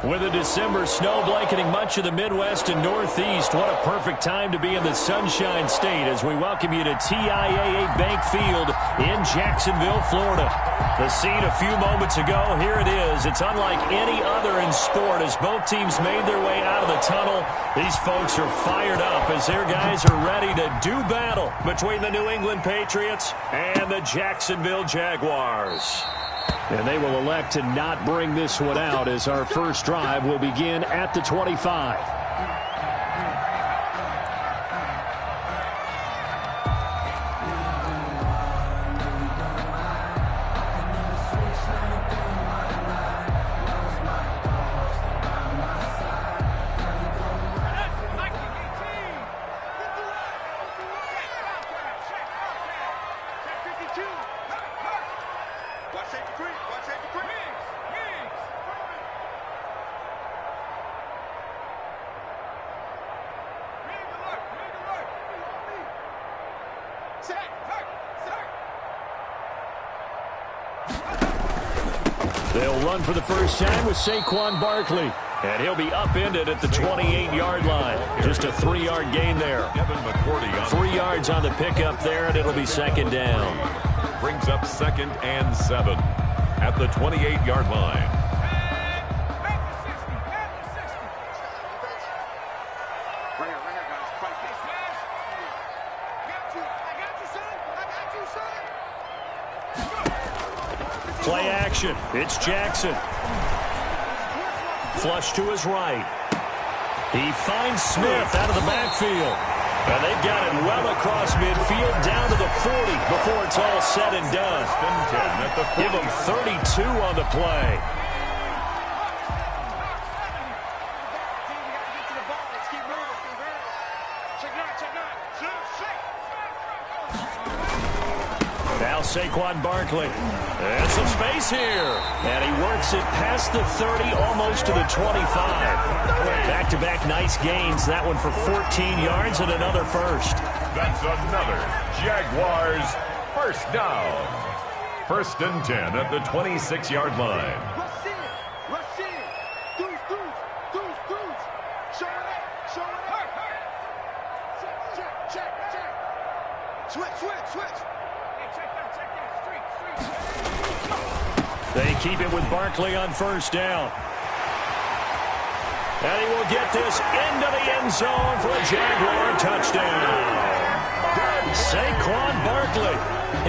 With a December snow blanketing much of the Midwest and Northeast, what a perfect time to be in the Sunshine State as we welcome you to TIAA Bank Field in Jacksonville, Florida. The scene a few moments ago, here it is. It's unlike any other in sport as both teams made their way out of the tunnel. These folks are fired up as their guys are ready to do battle between the New England Patriots and the Jacksonville Jaguars. And they will elect to not bring this one out as our first drive will begin at the 25. They'll run for the first time with Saquon Barkley. And he'll be upended at the 28-yard line. Just a 3-yard gain there. 3 yards on the pickup there, and it'll be second down. Brings up 2nd and 7 at the 28-yard line. Play action. It's Jackson. Flush to his right. He finds Smith out of the backfield. And they've got it well across midfield down to the 40 before it's all said and done. Give him 32 on the play. Now Saquon Barkley. And some space here. And he works it past the 30, almost to the 25. Back-to-back nice gains. That one for 14 yards and another first. That's another Jaguars first down. 1st and 10 at the 26-yard line. They keep it with Barkley on first down. And he will get this into the end zone for a Jaguar touchdown. Saquon Barkley,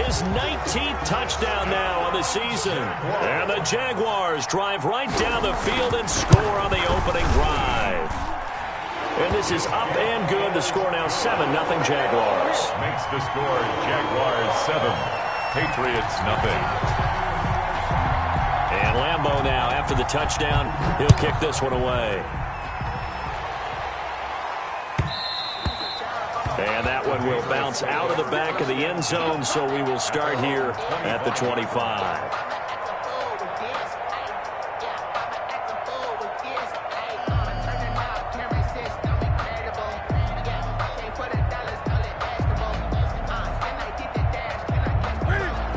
his 19th touchdown now on the season. And the Jaguars drive right down the field and score on the opening drive. And this is up and good. The score now 7-0 Jaguars. Makes the score Jaguars 7, Patriots nothing. And Lambeau now, after the touchdown, he'll kick this one away. And that one will bounce out of the back of the end zone, so we will start here at the 25.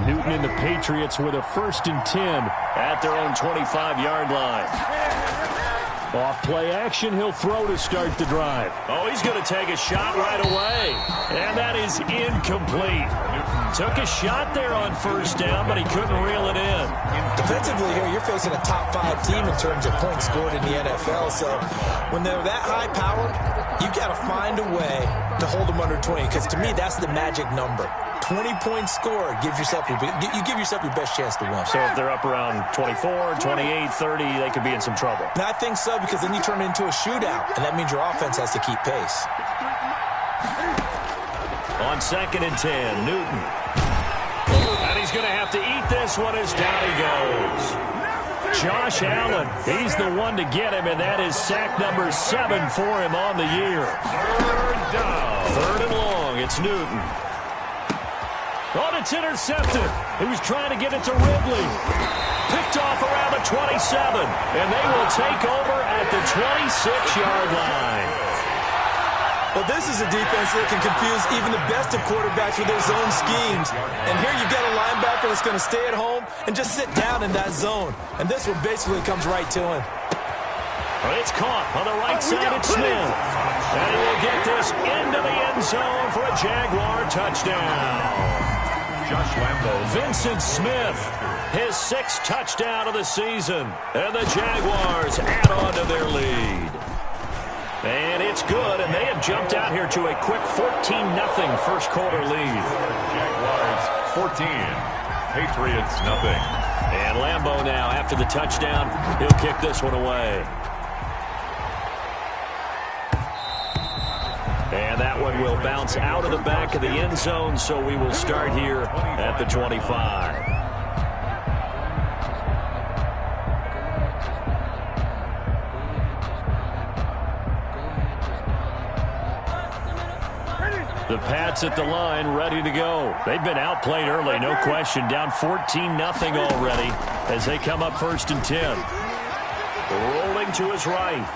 Newton and the Patriots with a 1st and 10 at their own 25-yard line. Off play action, he'll throw to start the drive. Oh, he's going to take a shot right away. And that is incomplete. Took a shot there on first down, but he couldn't reel it in. Defensively here, you're facing a top 5 team in terms of points scored in the NFL. So when they're that high powered, you've got to find a way to hold them under 20. Because to me, that's the magic number. 20 points scored gives yourself you give yourself your best chance to win. So if they're up around 24, 28, 30, they could be in some trouble. And I think so, because then you turn it into a shootout, and that means your offense has to keep pace. On 2nd and 10, Newton. And he's going to have to eat this one as down he goes. Josh Allen, he's the one to get him, and that is sack number 7 for him on the year. 3rd down. 3rd and long, it's Newton. Oh, it's intercepted. He was trying to get it to Ridley. Picked off around the 27. And they will take over at the 26-yard line. Well, this is a defense that can confuse even the best of quarterbacks with their zone schemes. And here you've got a linebacker that's going to stay at home and just sit down in that zone. And this one basically comes right to him. It's caught on the right side. It's Smith. And he will get this into the end zone for a Jaguar touchdown. Josh Lambo. Vincent Smith, his 6th touchdown of the season. And the Jaguars add on to their lead. And it's good, and they have jumped out here to a quick 14-0 first quarter lead. Jaguars 14, Patriots nothing. And Lambo now, after the touchdown, he'll kick this one away. And that one will bounce out of the back of the end zone, so we will start here at the 25. The Pats at the line, ready to go. They've been outplayed early, no question. Down 14-0 already as they come up 1st and 10. Rolling to his right.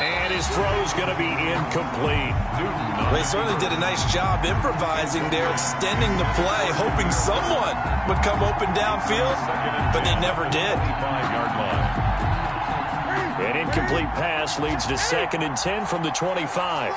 And his throw's going to be incomplete. They certainly did a nice job improvising there, extending the play, hoping someone would come open downfield, but they never did. An incomplete pass leads to 2nd and 10 from the 25.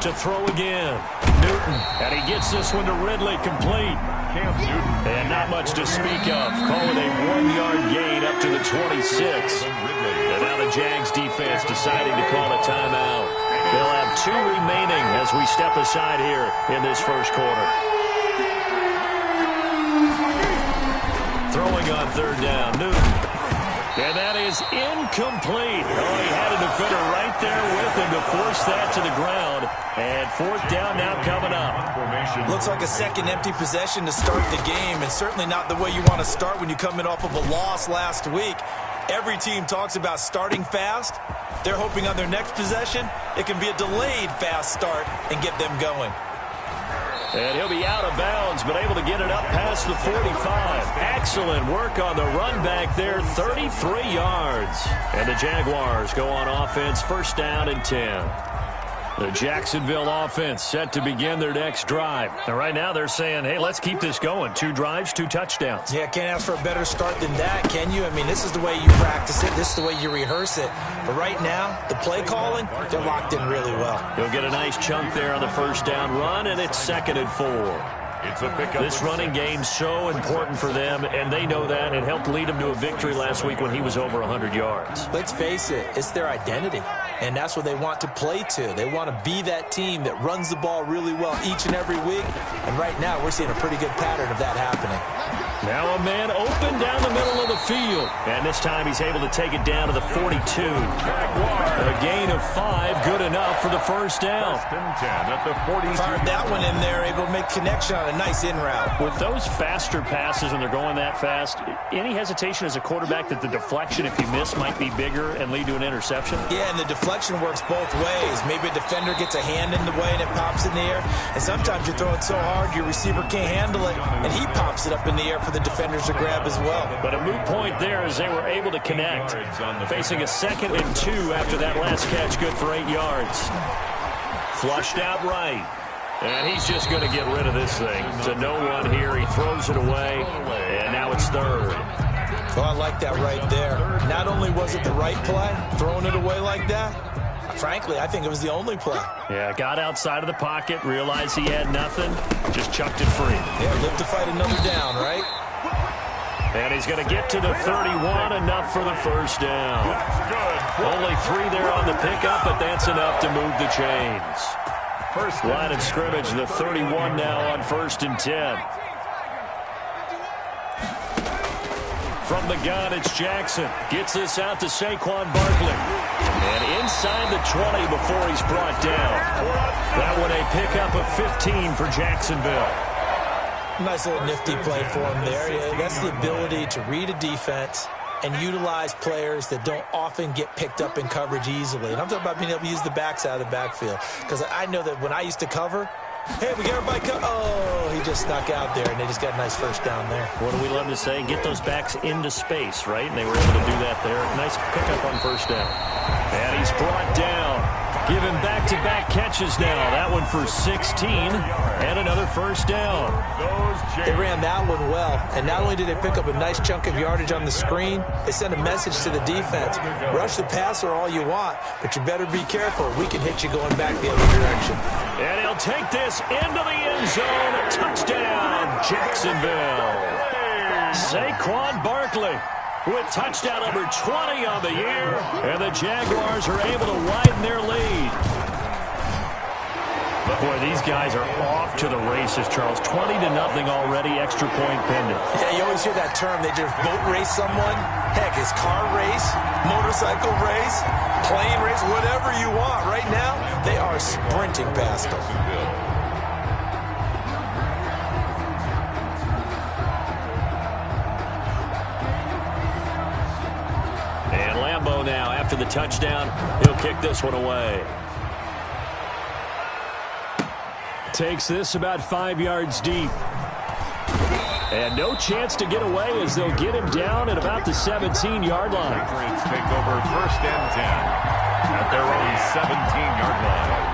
To throw again. Newton. And he gets this one to Ridley, complete. Cam Newton. And not much to speak of. Call it a 1-yard gain up to the 26. And now the Jags defense deciding to call a timeout. They'll have 2 remaining as we step aside here in this first quarter. Throwing on 3rd down. Newton. And that is incomplete. Oh, he had a defender right there with him to force that to the ground. And 4th down now coming up. Looks like a second empty possession to start the game, and certainly not the way you want to start when you come in off of a loss last week. Every team talks about starting fast. They're hoping on their next possession, it can be a delayed fast start and get them going. And he'll be out of bounds, but able to get it up past the 45. Excellent work on the run back there, 33 yards. And the Jaguars go on offense, 1st down and 10. The Jacksonville offense set to begin their next drive. And right now they're saying, hey, let's keep this going. 2 drives, 2 touchdowns. Yeah, can't ask for a better start than that, can you? I mean, this is the way you practice it. This is the way you rehearse it. But right now, the play calling, they're locked in really well. He'll get a nice chunk there on the 1st down run, and it's 2nd and 4. It's a pickup. This running game's so important for them, and they know that. It helped lead them to a victory last week when he was over 100 yards. Let's face it, it's their identity, and that's what they want to play to. They want to be that team that runs the ball really well each and every week, and right now we're seeing a pretty good pattern of that happening. Now a man open down the middle of the field, and this time he's able to take it down to the 42. A gain of 5, good enough for the 1st down. 1st and 10 at the 42. Fired that one in there, able to make connection on a nice in route. With those faster passes when they're going that fast, any hesitation as a quarterback that the deflection, if you miss, might be bigger and lead to an interception? Yeah, and the deflection works both ways. Maybe a defender gets a hand in the way and it pops in the air, and sometimes you throw it so hard your receiver can't handle it, and he pops it up in the air for the defenders to grab as well. But a moot point there as they were able to connect. Facing a 2nd and 2 after that last catch, good for 8 yards. Flushed out right. And he's just going to get rid of this thing. To no one here. He throws it away. And now it's 3rd. Oh, I like that right there. Not only was it the right play, throwing it away like that, frankly, I think it was the only play. Yeah, got outside of the pocket, realized he had nothing, just chucked it free. Yeah, live to fight another down, right? And he's going to get to the 31, enough for the 1st down. Only 3 there on the pickup, but that's enough to move the chains. First line of scrimmage, the 31 now on 1st and 10. From the gun, it's Jackson. Gets this out to Saquon Barkley. And inside the 20 before he's brought down. That one a pickup of 15 for Jacksonville. Nice little nifty play for him there. Yeah, that's the ability to read a defense and utilize players that don't often get picked up in coverage easily. And I'm talking about being able to use the backside of the backfield. Because I know that when I used to cover, hey, we got everybody oh, he just snuck out there, and they just got a nice 1st down there. What do we love to say? Get those backs into space, right? And they were able to do that there. Nice pickup on 1st down. And he's brought down. Give him back-to-back catches now. That one for 16 and another first down. They ran that one well, and not only did they pick up a nice chunk of yardage on the screen, they sent a message to the defense. Rush the passer all you want, but you better be careful. We can hit you going back the other direction. And he'll take this into the end zone. Touchdown, Jacksonville. Saquon Barkley with touchdown number 20 on the year, and the Jaguars are able to widen their lead. Boy, these guys are off to the races, Charles. 20-0 already, extra point pending. Yeah, you always hear that term. They just boat race someone. Heck, it's car race, motorcycle race, plane race, whatever you want. Right now, they are sprinting past them. Now after the touchdown, he'll kick this one away. Takes this about 5 yards deep. And no chance to get away as they'll get him down at about the 17-yard line. Patriots take over 1st and 10 at their own 17-yard line.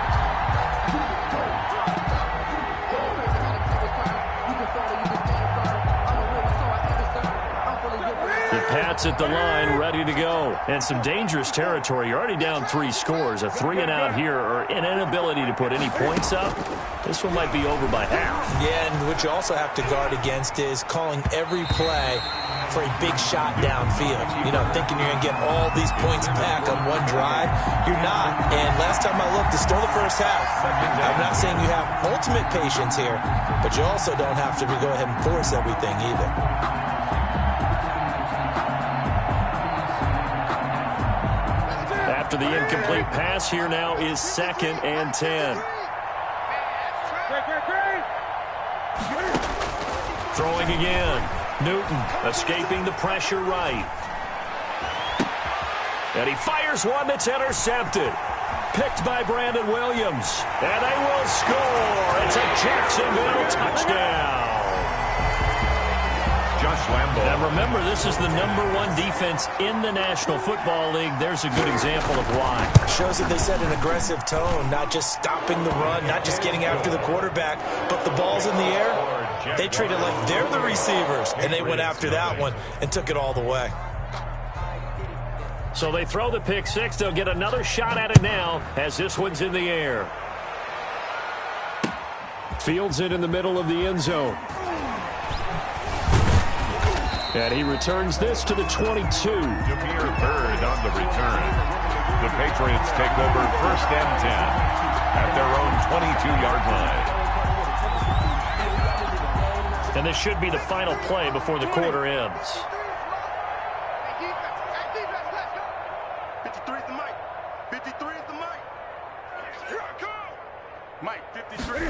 Pats at the line, ready to go. And some dangerous territory. You're already down 3 scores. A 3-and-out here, or an inability to put any points up. This one might be over by half. Yeah, and what you also have to guard against is calling every play for a big shot downfield. You know, thinking you're going to get all these points back on one drive. You're not. And last time I looked, it's still the first half. I'm not saying you have ultimate patience here, but you also don't have to go ahead and force everything either. After the incomplete pass, here now is 2nd and 10. Throwing again. Newton escaping the pressure right. And he fires one that's intercepted. Picked by Brandon Williams. And they will score. It's a Jacksonville touchdown. Josh Lambo. And remember, this is the #1 defense in the National Football League. There's a good example of why. Shows that they set an aggressive tone, not just stopping the run, not just getting after the quarterback, but the ball's in the air. They treat it like they're the receivers, and they went after that one and took it all the way. So they throw the pick six. They'll get another shot at it now as this one's in the air. Fields it in the middle of the end zone. And he returns this to the 22. Jameer Bird on the return. The Patriots take over 1st and 10 at their own 22-yard line. And this should be the final play before the quarter ends. 53 is the mic. 53 is the mic. Here I come. Mike, 53.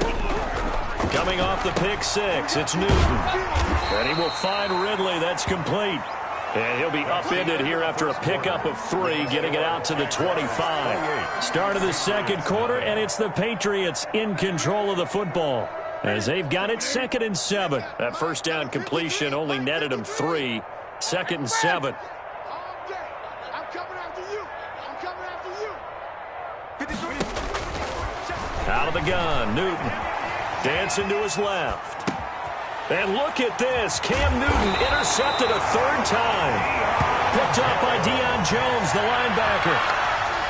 Coming off the pick six, it's Newton. And he will find Ridley. That's complete. And he'll be upended here after a pickup of 3, getting it out to the 25. Start of the second quarter, and it's the Patriots in control of the football, as they've got it 2nd and 7. That first down completion only netted them 3. 2nd and 7. I'm coming after you. I'm coming after you. 53. Out of the gun, Newton. Dancing to his left. And look at this. Cam Newton intercepted a 3rd time. Picked up by Deion Jones, the linebacker.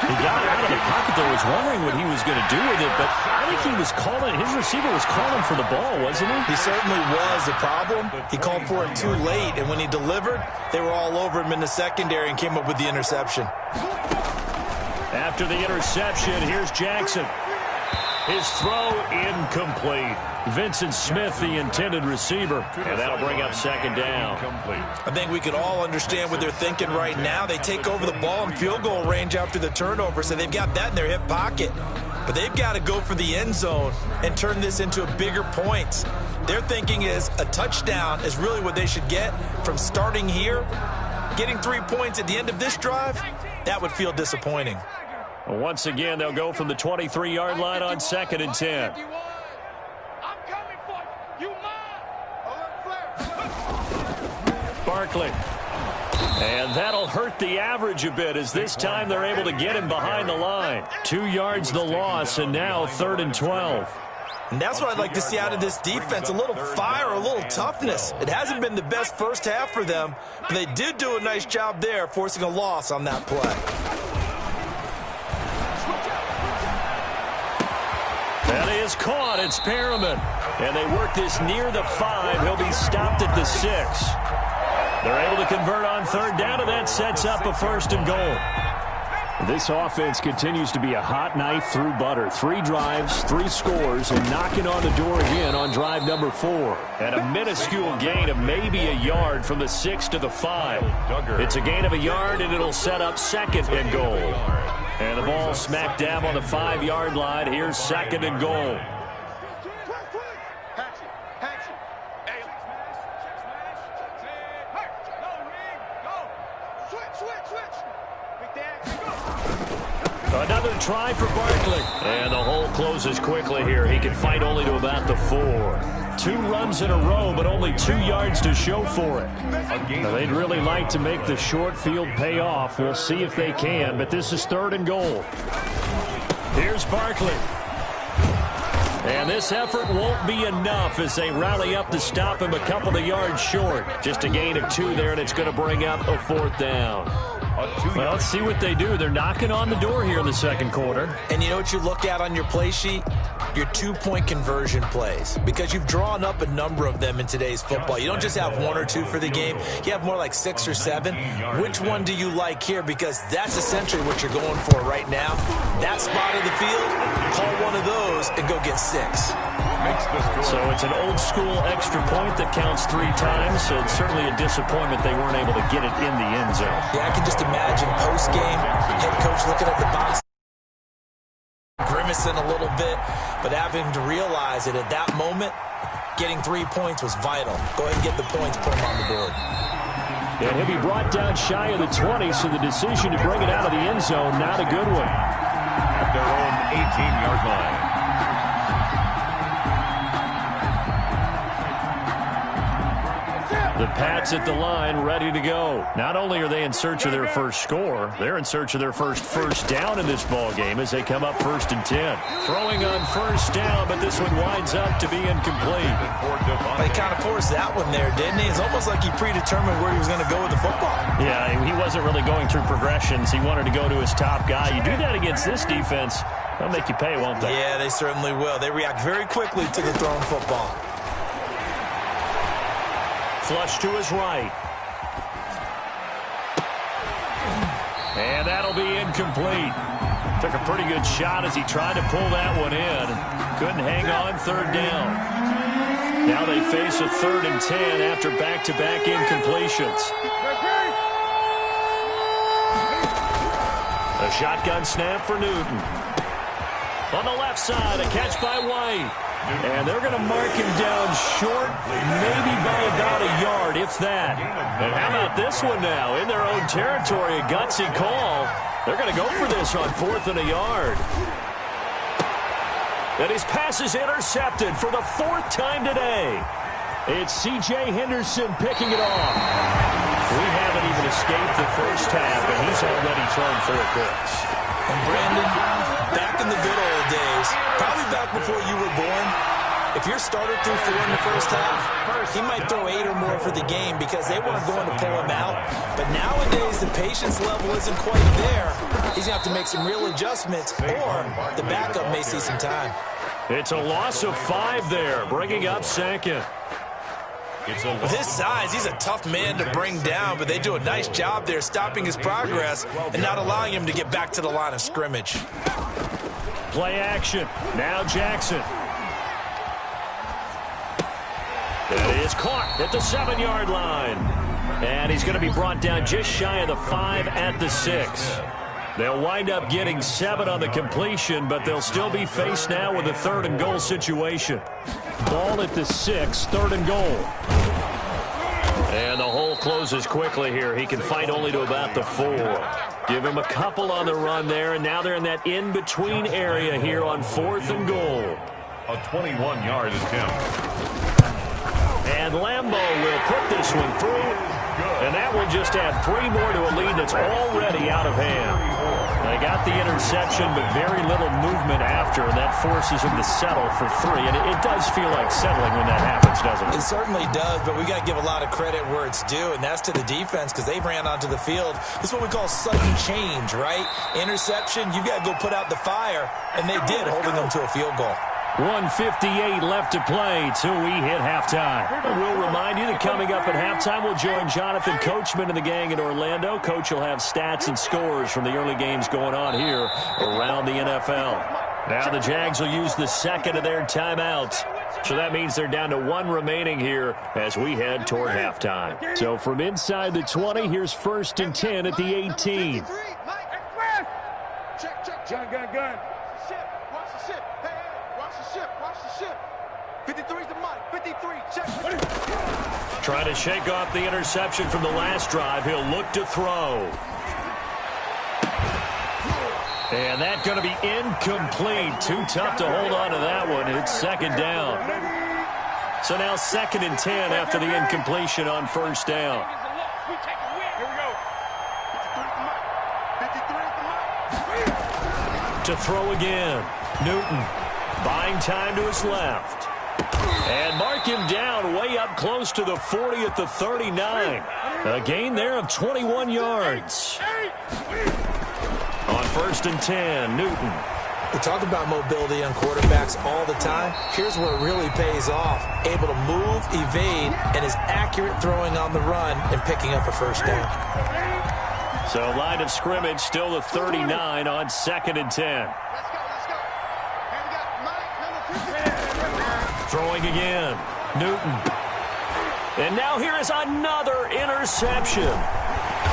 He got out of the pocket there. Was wondering what he was going to do with it, but I think he was calling. His receiver was calling for the ball, wasn't he? He certainly was. The problem, he called for it too late, and when he delivered, they were all over him in the secondary and came up with the interception. After the interception, here's Jackson. His throw incomplete. Vincent Smith, the intended receiver, and that'll bring up 2nd down. I think we could all understand what they're thinking right now. They take over the ball in field goal range after the turnover, so they've got that in their hip pocket. But they've got to go for the end zone and turn this into a bigger points. Their thinking is a touchdown is really what they should get from starting here. Getting 3 points at the end of this drive, that would feel disappointing. Once again, they'll go from the 23-yard line on 2nd and 10. Barkley And that'll hurt the average a bit as this time they're able to get him behind the line. 2 yards the loss, and now 3rd and 12. And that's what I'd like to see out of this defense, a little fire, a little toughness. It hasn't been the best first half for them, but they did do a nice job there, forcing a loss on that play. That is caught. It's Perriman. And they work this near the 5. He'll be stopped at the 6. They're able to convert on 3rd down, and that sets up a 1st and goal. This offense continues to be a hot knife through butter. 3 drives, 3 scores, and knocking on the door again on drive number 4. And a minuscule gain of maybe a yard from the 6 to the 5. It's a gain of a yard, and it'll set up 2nd and goal. And the ball smack dab on the 5-yard line. Here's 2nd and goal. Another try for Barkley. And the hole closes quickly here. He can fight only to about the 4. 2 runs in a row, but only 2 yards to show for it. Now, they'd really like to make the short field pay off. We'll see if they can, but this is 3rd and goal. Here's Barkley. And this effort won't be enough as they rally up to stop him a couple of yards short. Just a gain of 2 there, and it's going to bring up a 4th down. Well, let's see what they do. They're knocking on the door here in the 2nd quarter. And you know what you look at on your play sheet? Your 2-point conversion plays. Because you've drawn up a number of them in today's football. You don't just have 1 or 2 for the game. You have more like 6 or 7. Which one do you like here? Because that's essentially what you're going for right now. That spot of the field, call one of those and go get 6. So it's an old-school extra point that counts 3 times. So it's certainly a disappointment they weren't able to get it in the end zone. Yeah, I can just imagine post-game, head coach looking at the box, grimacing a little bit, but having to realize that at that moment, getting 3 points was vital. Go ahead and get the points, put them on the board. And he'll be brought down shy of the 20, so the decision to bring it out of the end zone, not a good one. At their own 18-yard line. The Pats at the line, ready to go. Not only are they in search of their first score, they're in search of their first down in this ball game as they come up 1st and 10. Throwing on 1st down, but this one winds up to be incomplete. He kind of forced that one there, didn't he? It's almost like he predetermined where he was going to go with the football. Yeah, he wasn't really going through progressions. He wanted to go to his top guy. You do that against this defense, they'll make you pay, won't they? Yeah, they certainly will. They react very quickly to the thrown football. Flush to his right. And that'll be incomplete. Took a pretty good shot as he tried to pull that one in. Couldn't hang on 3rd down. Now they face a 3rd and 10 after back-to-back incompletions. A shotgun snap for Newton. On the left side, a catch by White. And they're going to mark him down short, maybe by about a yard, if that. And how about this one now? In their own territory, a gutsy call. They're going to go for this on 4th and a yard. And his pass is intercepted for the 4th time today. It's C.J. Henderson picking it off. We haven't even escaped the first half, and he's already thrown 4 picks. And Brandon, back in the good old days, probably back before you were born, if your starter threw 4 in the first half, he might throw 8 or more for the game because they weren't going to pull him out. But nowadays, the patience level isn't quite there. He's going to have to make some real adjustments, or the backup may see some time. It's a loss of 5 there, bringing up 2nd. With his size, he's a tough man to bring down, but they do a nice job there stopping his progress and not allowing him to get back to the line of scrimmage. Play action. Now Jackson. It is caught at the 7-yard line. And he's going to be brought down just shy of the 5 at the 6. They'll wind up getting 7 on the completion, but they'll still be faced now with a 3rd and goal situation. Ball at the 6, 3rd and goal. And the hole closes quickly here. He can fight only to about the 4. Give him a couple on the run there, and now they're in that in-between area here on 4th and goal. A 21-yard attempt. And Lambeau will put this one through. And that one just had 3 more to a lead that's already out of hand. They got the interception, but very little movement after, and that forces them to settle for 3. And it does feel like settling when that happens, doesn't it? It certainly does, but we got to give a lot of credit where it's due, and that's to the defense because they ran onto the field. This is what we call sudden change, right? Interception, you got to go put out the fire, and they did, holding them to a field goal. 1:58 left to play till we hit halftime. We'll remind you that coming up at halftime, we'll join Jonathan Coachman and the gang in Orlando. Coach will have stats and scores from the early games going on here around the NFL. Now the Jags will use the second of their timeouts. So that means they're down to 1 remaining here as we head toward halftime. So from inside the 20, here's 1st and 10 at the 18. Gun. Watch the ship. Hey, watch the ship. 53's the mic. 53, check. Trying to shake off the interception from the last drive. He'll look to throw. And that's going to be incomplete. Too tough to hold on to that one. It's 2nd down. So now 2nd and 10 after the incompletion on 1st down. To throw again. Newton buying time to his left. And mark him down way up close to the 40 at the 39. A gain there of 21 yards. On 1st and 10, Newton. We talk about mobility on quarterbacks all the time. Here's where it really pays off. Able to move, evade, and is accurate throwing on the run and picking up a 1st down. So line of scrimmage still the 39 on 2nd and 10. Throwing again. Newton. And now here is another interception.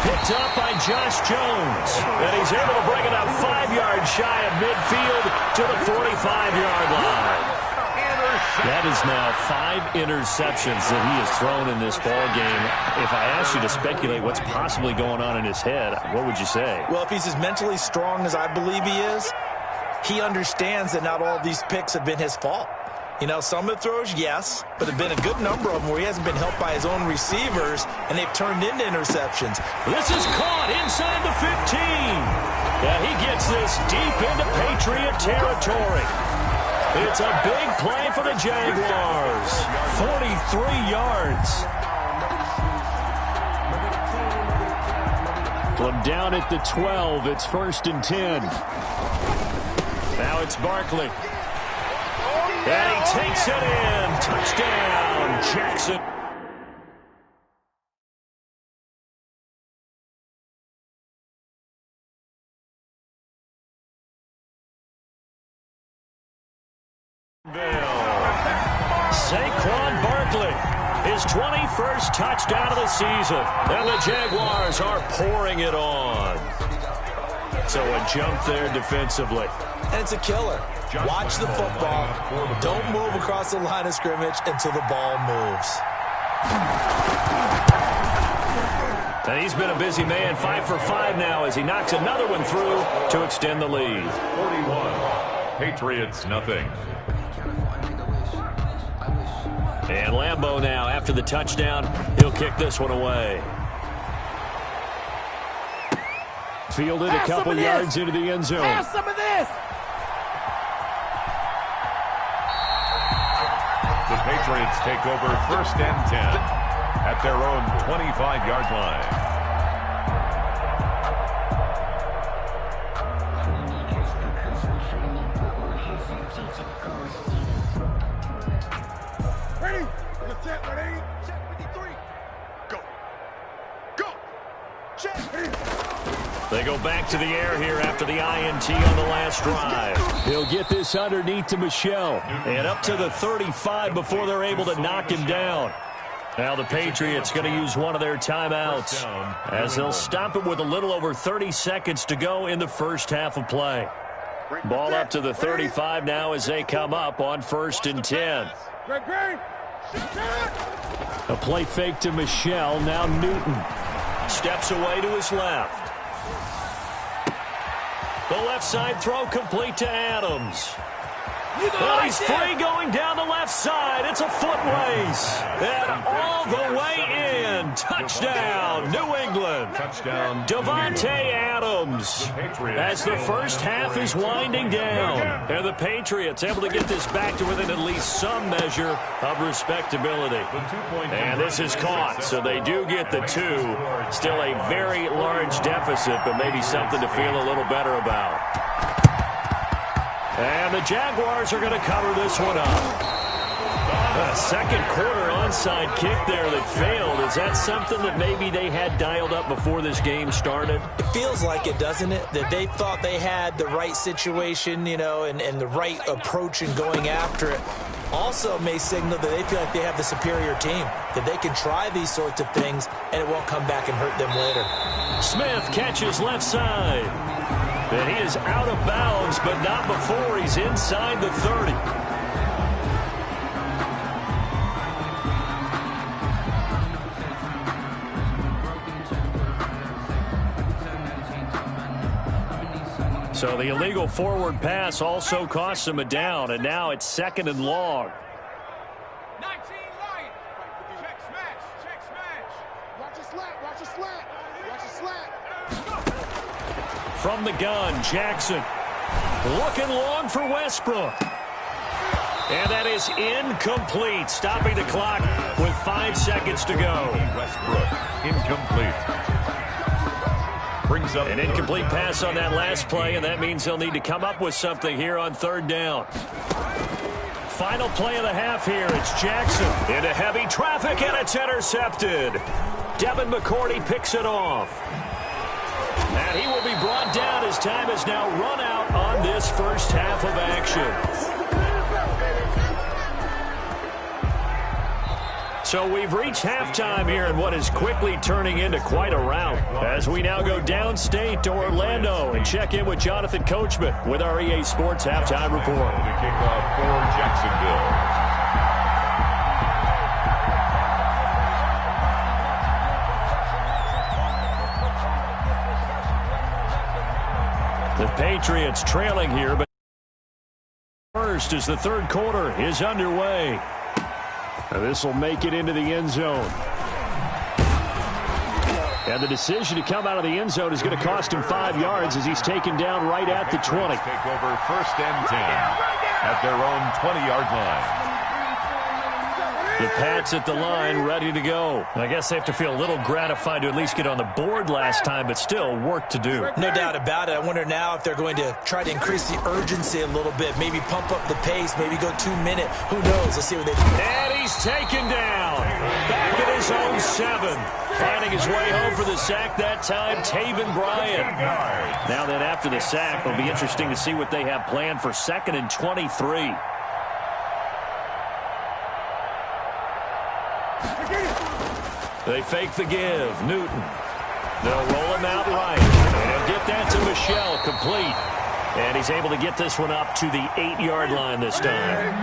Picked up by Josh Jones. And he's able to bring it up 5 yards shy of midfield to the 45-yard line. That is now 5 interceptions that he has thrown in this ball game. If I asked you to speculate what's possibly going on in his head, what would you say? Well, if he's as mentally strong as I believe he is, he understands that not all of these picks have been his fault. You know, some of the throws, yes, but there have been a good number of them where he hasn't been helped by his own receivers, and they've turned into interceptions. This is caught inside the 15. And he gets this deep into Patriot territory. It's a big play for the Jaguars. 43 yards. From down at the 12, it's 1st and 10. Now it's Barkley. And he takes it in. Touchdown, Jackson. Saquon Barkley, his 21st touchdown of the season. And the Jaguars are pouring it on. So a jump there defensively. And it's a killer. Watch the football. Don't move across the line of scrimmage until the ball moves. And he's been a busy man, 5 for 5 now as he knocks another one through to extend the lead. 41, Patriots nothing. And Lambeau now, after the touchdown, he'll kick this one away. Fielded a couple yards into the end zone. Have some of this. The Patriots take over 1st and 10 at their own 25-yard line. Ready? Ready? Check 53. Go. Check. They go back to the air here after the INT on the last drive. He'll get this underneath to Michel. And up to the 35 before they're able to knock him down. Now the Patriots going to use one of their timeouts as they'll stop it with a little over 30 seconds to go in the first half of play. Ball up to the 35 now as they come up on 1st and 10. A play fake to Michel. Now Newton steps away to his left. The left side throw complete to Adams. Well, he's free going down the left side. It's a foot race. And all the way in. Touchdown, New England. Touchdown, Davante Adams. As the first half is winding down. And the Patriots able to get this back to within at least some measure of respectability. And this is caught, so they do get the 2. Still a very large deficit, but maybe something to feel a little better about. And the Jaguars are going to cover this one up. A second quarter onside kick there that failed. Is that something that maybe they had dialed up before this game started? It feels like it, doesn't it? That they thought they had the right situation, you know, and the right approach in going after it. Also may signal that they feel like they have the superior team, that they can try these sorts of things and it won't come back and hurt them later. Smith catches left side. And he is out of bounds, but not before he's inside the 30. So the illegal forward pass also costs him a down, and now it's 2nd and long. 19 Lion. Check smash. Check smash. Watch a slat. Watch a slat. Watch a slat. From the gun, Jackson looking long for Westbrook. And that is incomplete, stopping the clock with 5 seconds to go. Westbrook, incomplete. Brings up an incomplete pass on that last play, and that means they'll need to come up with something here on 3rd down. Final play of the half here. It's Jackson into heavy traffic, and it's intercepted. Devin McCourty picks it off. And he will be brought down as time has now run out on this first half of action. So we've reached halftime here in what is quickly turning into quite a rout as we now go downstate to Orlando and check in with Jonathan Coachman with our EA Sports Halftime Report. The kickoff for Jacksonville. The Patriots trailing here, but first as the 3rd quarter is underway. This will make it into the end zone. And the decision to come out of the end zone is going to cost him 5 yards as he's taken down right at the 20. Take over 1st and 10 at their own 20-yard line. The Pats at the line, ready to go. I guess they have to feel a little gratified to at least get on the board last time, but still work to do. No doubt about it. I wonder now if they're going to try to increase the urgency a little bit, maybe pump up the pace, maybe go 2-minute. Who knows? Let's see what they do. And he's taken down. Back at his own 7. Finding his way home for the sack that time, Taven Bryan. Now then, after the sack, it'll be interesting to see what they have planned for 2nd and 23. They fake the give. Newton. They'll roll him out right. And get that to Michel, complete. And he's able to get this one up to the 8-yard line this time.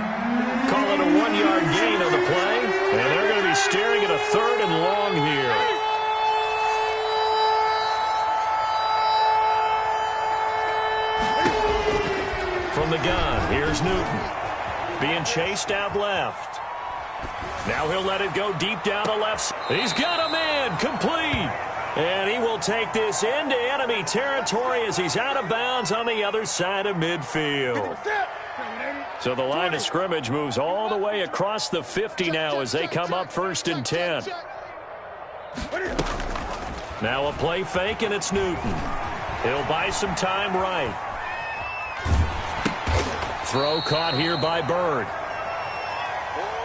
Call it a 1-yard gain on the play. And they're going to be staring at a 3rd and long here. From the gun, here's Newton. Being chased out left. Now he'll let it go deep down the left. He's got a man, complete. And he will take this into enemy territory as he's out of bounds on the other side of midfield. So the line of scrimmage moves all the way across the 50 now as they come up 1st and 10. Now a play fake, and it's Newton. He'll buy some time right. Throw caught here by Bird.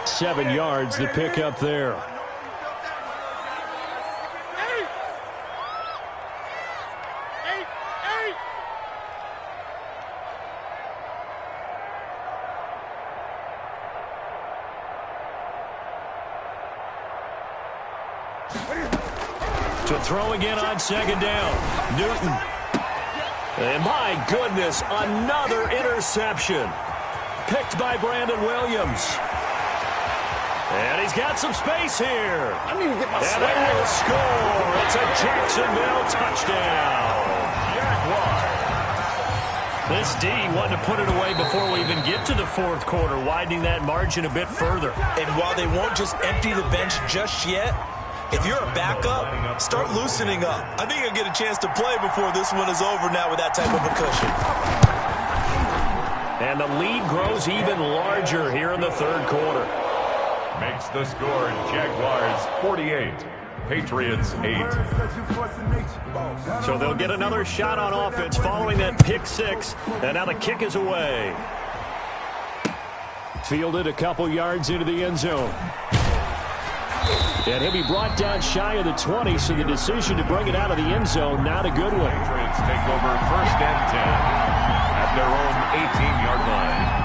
7 yards, the pickup there. To throw again on 2nd down. Newton. And my goodness, another interception. Picked by Brandon Williams. And he's got some space here. I need to get my and they will score. It's a Jacksonville touchdown. Jaguars. This D wanted to put it away before we even get to the fourth quarter, widening that margin a bit further. And while they won't just empty the bench just yet, if you're a backup, start loosening up. I think you'll get a chance to play before this one is over now with that type of a cushion. And the lead grows even larger here in the third quarter. Makes the score Jaguars 48, Patriots 8. So they'll get another shot on offense following that pick six. And now the kick is away. Fielded a couple yards into the end zone. And he'll be brought down shy of the 20, so the decision to bring it out of the end zone, not a good one. Patriots take over 1st and 10 at their own 18-yard line.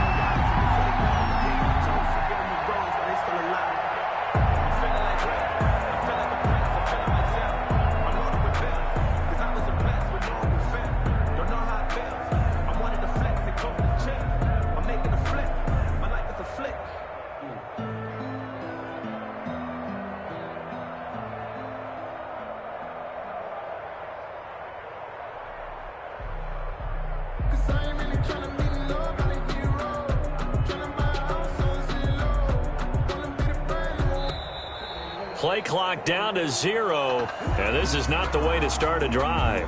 Play clock down to 0, and this is not the way to start a drive.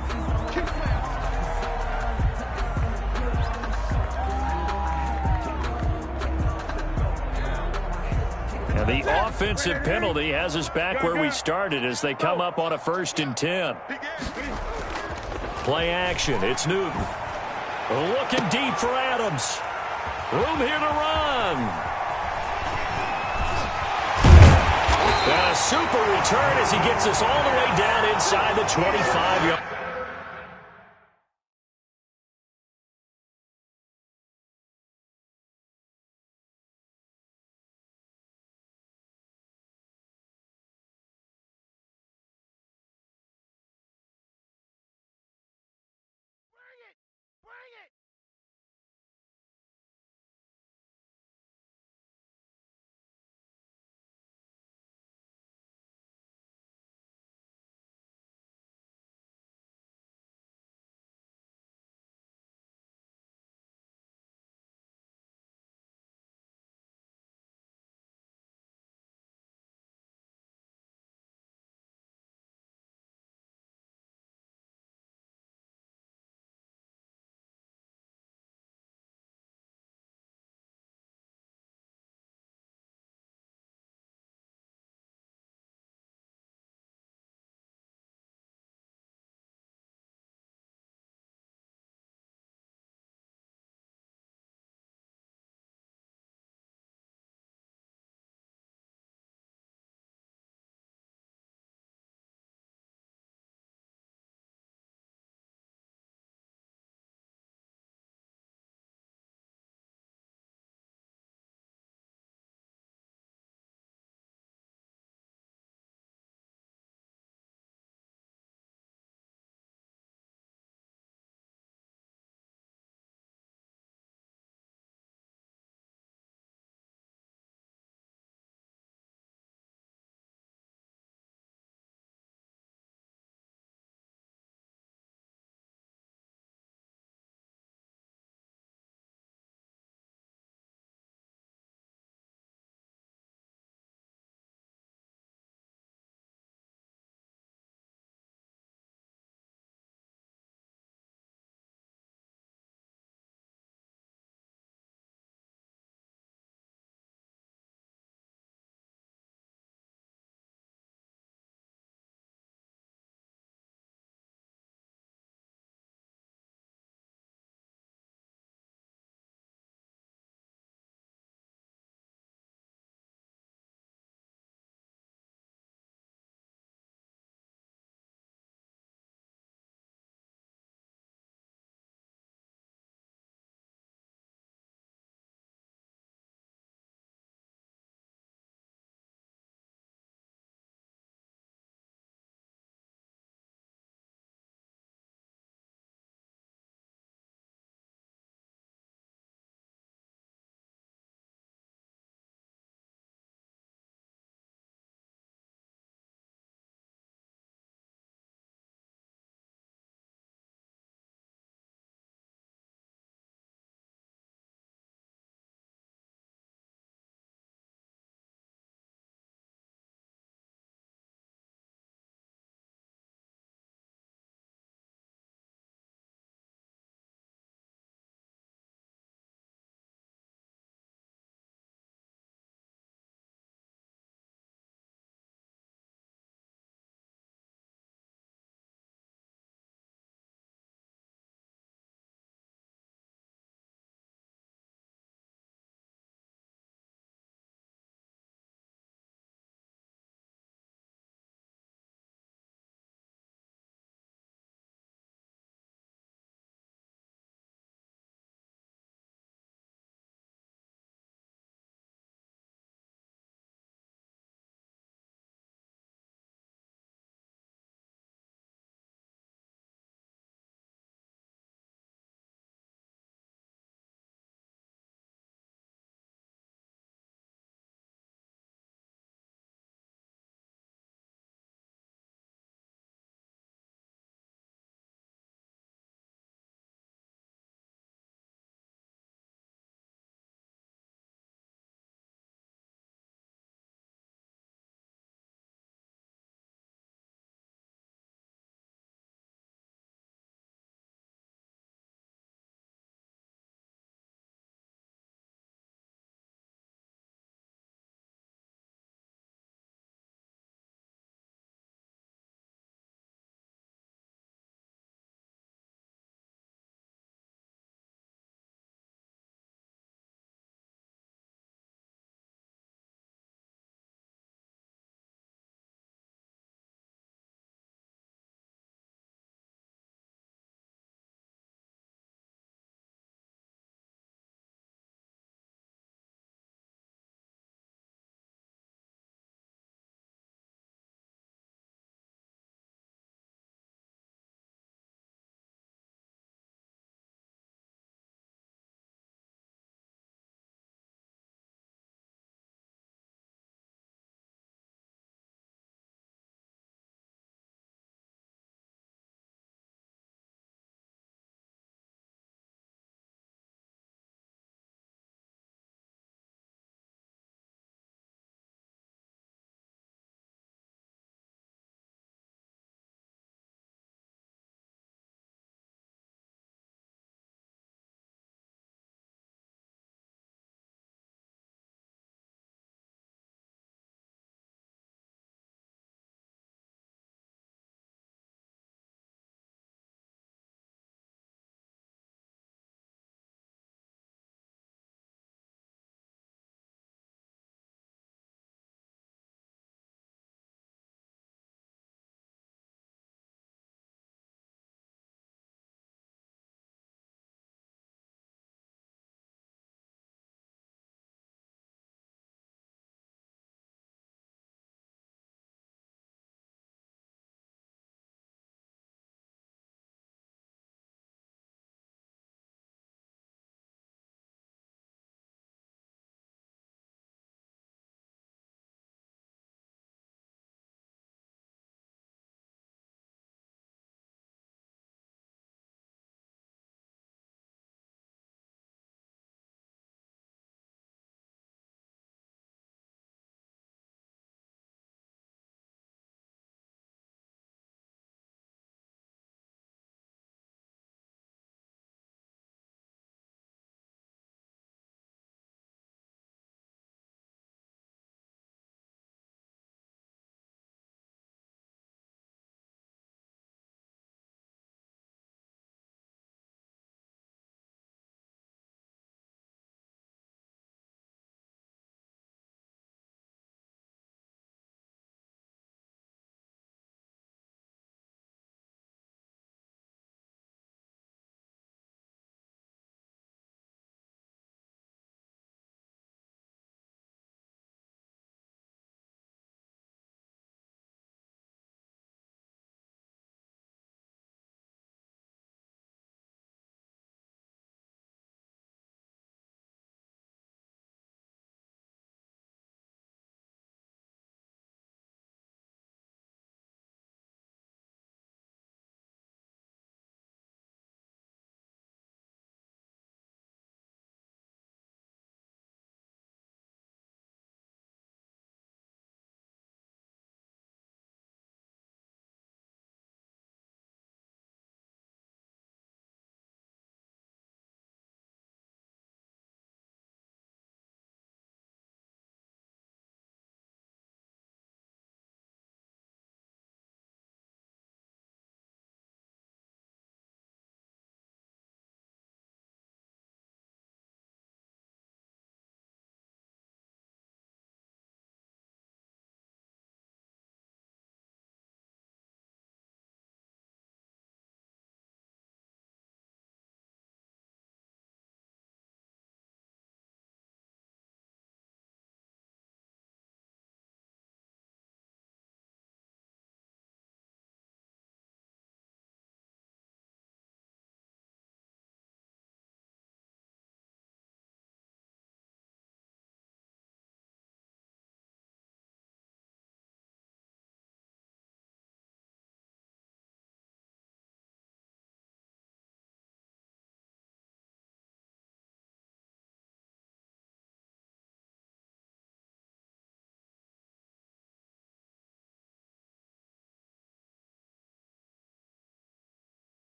And the offensive penalty has us back where we started as they come up on a 1st and 10. Play action. It's Newton. Looking deep for Adams. Room here to run. A super return as he gets us all the way down inside the 25-yard.